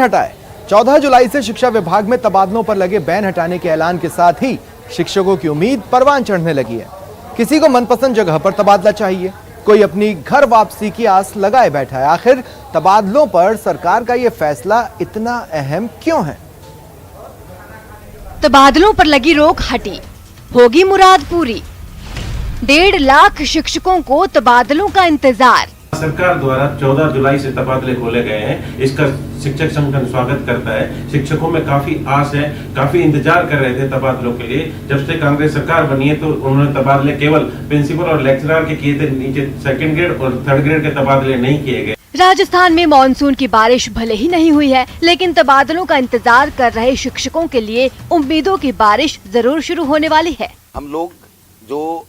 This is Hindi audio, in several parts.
हटाए। 14 जुलाई से शिक्षा विभाग में तबादलों पर लगे बैन हटाने के ऐलान के साथ ही शिक्षकों की उम्मीद परवान चढ़ने लगी है। किसी को मनपसंद जगह पर तबादला चाहिए, कोई अपनी घर वापसी की आस लगाए बैठा है। आखिर तबादलों पर सरकार का यह फैसला इतना अहम क्यों है? तबादलों पर लगी रोक हटी, होगी मुराद पूरी। 1.5 लाख शिक्षकों को तबादलों का इंतजार। सरकार द्वारा 14 जुलाई से तबादले खोले गए हैं। इसका शिक्षक संगठन स्वागत करता है। शिक्षकों में काफी आस है, काफी इंतजार कर रहे थे तबादलों के लिए। जब से कांग्रेस सरकार बनी है तो उन्होंने तबादले केवल प्रिंसिपल और लेक्चरर के किए थे, नीचे 2nd ग्रेड और 3rd ग्रेड के तबादले नहीं किए गए। राजस्थान में मानसून की बारिश भले ही नहीं हुई है, लेकिन तबादलों का इंतजार कर रहे शिक्षकों के लिए उम्मीदों की बारिश जरूर शुरू होने वाली है। हम लोग जो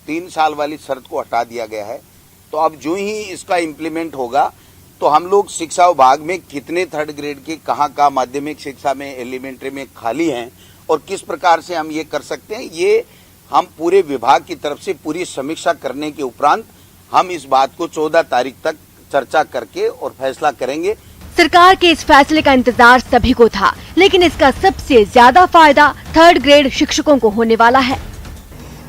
3 साल वाली शर्त को हटा दिया गया है, तो अब जो ही इसका इम्प्लीमेंट होगा तो हम लोग शिक्षा विभाग में कितने 3rd ग्रेड के कहाँ माध्यमिक शिक्षा में, एलिमेंट्री में खाली हैं और किस प्रकार से हम ये कर सकते हैं, ये हम पूरे विभाग की तरफ से पूरी समीक्षा करने के उपरांत हम इस बात को 14 तारीख तक चर्चा करके और फैसला करेंगे। सरकार के इस फैसले का इंतजार सभी को था, लेकिन इसका सबसे ज्यादा फायदा 3rd ग्रेड शिक्षकों को होने वाला है।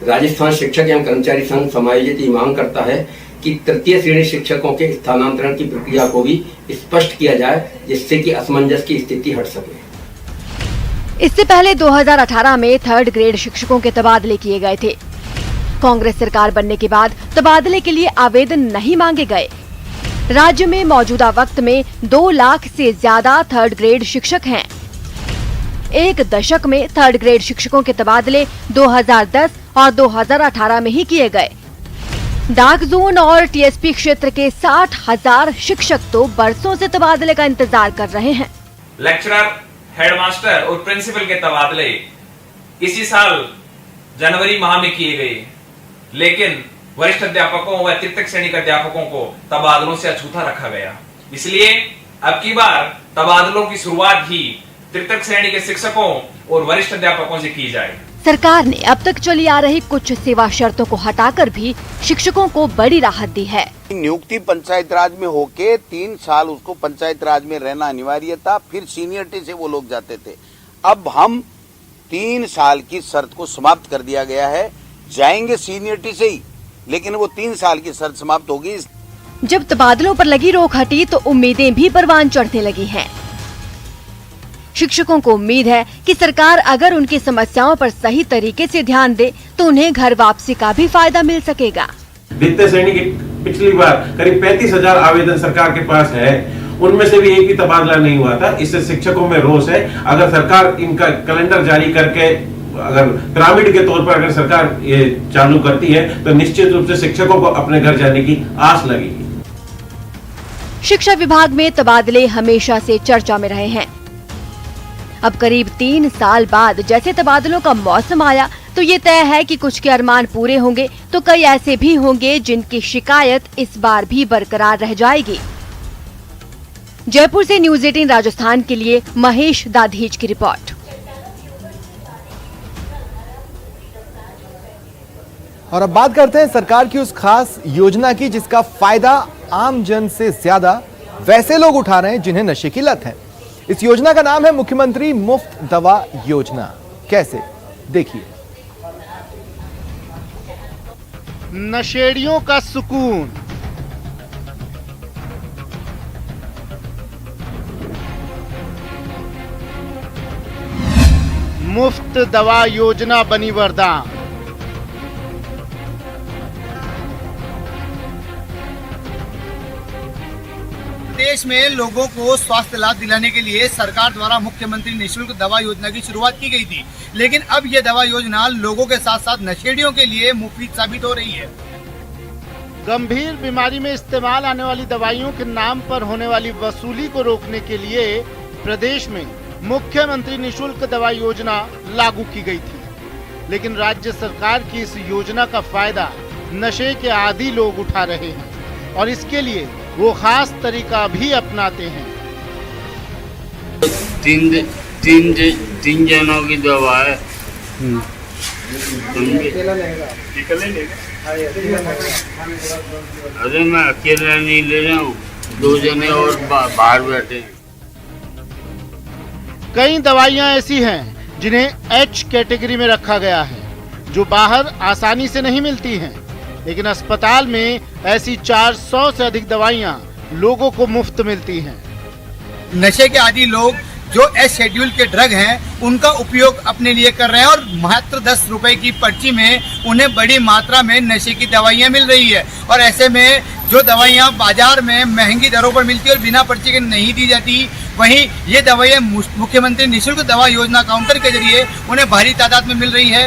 राजस्थान शिक्षक एवं कर्मचारी संघ समायोजित ये मांग करता है कि 3य श्रेणी शिक्षकों के स्थानांतरण की प्रक्रिया को भी स्पष्ट किया जाए, जिससे कि असमंजस की स्थिति हट सके। इससे पहले 2018 में 3rd ग्रेड शिक्षकों के तबादले किए गए थे। कांग्रेस सरकार बनने के बाद तबादले के लिए आवेदन नहीं मांगे गए। राज्य में मौजूदा वक्त में 2 लाख से ज्यादा 3rd ग्रेड शिक्षक हैं। एक दशक में 3rd ग्रेड शिक्षकों के तबादले 2010 और 2018 में ही किए गए। डाक जोन और टीएसपी क्षेत्र के 60,000 शिक्षक तो बरसों से तबादले का इंतजार कर रहे हैं। लेक्चरर, हेडमास्टर और प्रिंसिपल के तबादले इसी साल जनवरी माह में किए गए, लेकिन वरिष्ठ अध्यापकों व तृतीय श्रेणी के अध्यापकों को तबादलों से अछूता रखा गया। इसलिए अब की बार तबादलों की शुरुआत ही तृतीय श्रेणी के शिक्षकों और वरिष्ठ अध्यापकों से की जाए। सरकार ने अब तक चली आ रही कुछ सेवा शर्तों को हटाकर भी शिक्षकों को बड़ी राहत दी है। नियुक्ति पंचायत राज में होके 3 साल उसको पंचायत राज में रहना अनिवार्य था, फिर सीनियरिटी से वो लोग जाते थे। अब हम 3 साल की शर्त को समाप्त कर दिया गया है। जाएंगे सीनियरिटी से ही, लेकिन वो 3 साल की शर्त समाप्त होगी। जब तबादलों पर लगी रोक हटी तो उम्मीदें भी परवान चढ़ने लगी हैं। शिक्षकों को उम्मीद है कि सरकार अगर उनकी समस्याओं पर सही तरीके से ध्यान दे तो उन्हें घर वापसी का भी फायदा मिल सकेगा। द्वितीय श्रेणी के पिछली बार करीब 35,000 आवेदन सरकार के पास है, उनमें से भी एक भी तबादला नहीं हुआ था। इससे शिक्षकों में रोष है। अगर सरकार इनका कैलेंडर जारी करके अगर पिरामिड के तौर पर अगर सरकार ये चालू करती है तो निश्चित रूप से शिक्षकों को अपने घर जाने की आस लगेगी। शिक्षा विभाग में तबादले हमेशा से चर्चा में रहे हैं। अब करीब 3 साल बाद जैसे तबादलों का मौसम आया तो ये तय है कि कुछ के अरमान पूरे होंगे तो कई ऐसे भी होंगे जिनकी शिकायत इस बार भी बरकरार रह जाएगी। जयपुर से न्यूज़ 18 राजस्थान के लिए महेश दाधीच की रिपोर्ट। और अब बात करते हैं सरकार की उस खास योजना की जिसका फायदा आम जन से ज्यादा वैसे लोग उठा रहे हैं जिन्हें नशे की लत है। इस योजना का नाम है मुख्यमंत्री मुफ्त दवा योजना। कैसे, देखिए। नशेड़ियों का सुकून, मुफ्त दवा योजना बनी वरदान। देश में लोगों को स्वास्थ्य लाभ दिलाने के लिए सरकार द्वारा मुख्यमंत्री निःशुल्क दवा योजना की शुरुआत की गई थी, लेकिन अब यह दवा योजना लोगों के साथ साथ नशेड़ियों के लिए मुफीद साबित हो रही है। गंभीर बीमारी में इस्तेमाल आने वाली दवाइयों के नाम पर होने वाली वसूली को रोकने के लिए प्रदेश में मुख्यमंत्री निःशुल्क दवा योजना लागू की गई थी, लेकिन राज्य सरकार की इस योजना का फायदा नशे के आदी लोग उठा रहे हैं और इसके लिए वो खास तरीका भी अपनाते हैं। 3 जनों की दवा है। अरे मैं अकेला नहीं ले रहा हूँ, 2 जने और बाहर बैठे हैं। कई दवाइयां ऐसी हैं जिन्हें एच कैटेगरी में रखा गया है, जो बाहर आसानी से नहीं मिलती हैं, लेकिन अस्पताल में ऐसी 400 से अधिक दवाइयां लोगों को मुफ्त मिलती हैं। नशे के आदि लोग जो एस शेड्यूल के ड्रग हैं उनका उपयोग अपने लिए कर रहे हैं और मात्र 10 रुपए की पर्ची में उन्हें बड़ी मात्रा में नशे की दवाइयां मिल रही है। और ऐसे में जो दवाइयां बाजार में महंगी दरों पर मिलती है और बिना पर्ची के नहीं दी जाती, वहीं ये दवाइयां मुख्यमंत्री निःशुल्क दवा योजना काउंटर के जरिए उन्हें भारी तादाद में मिल रही है।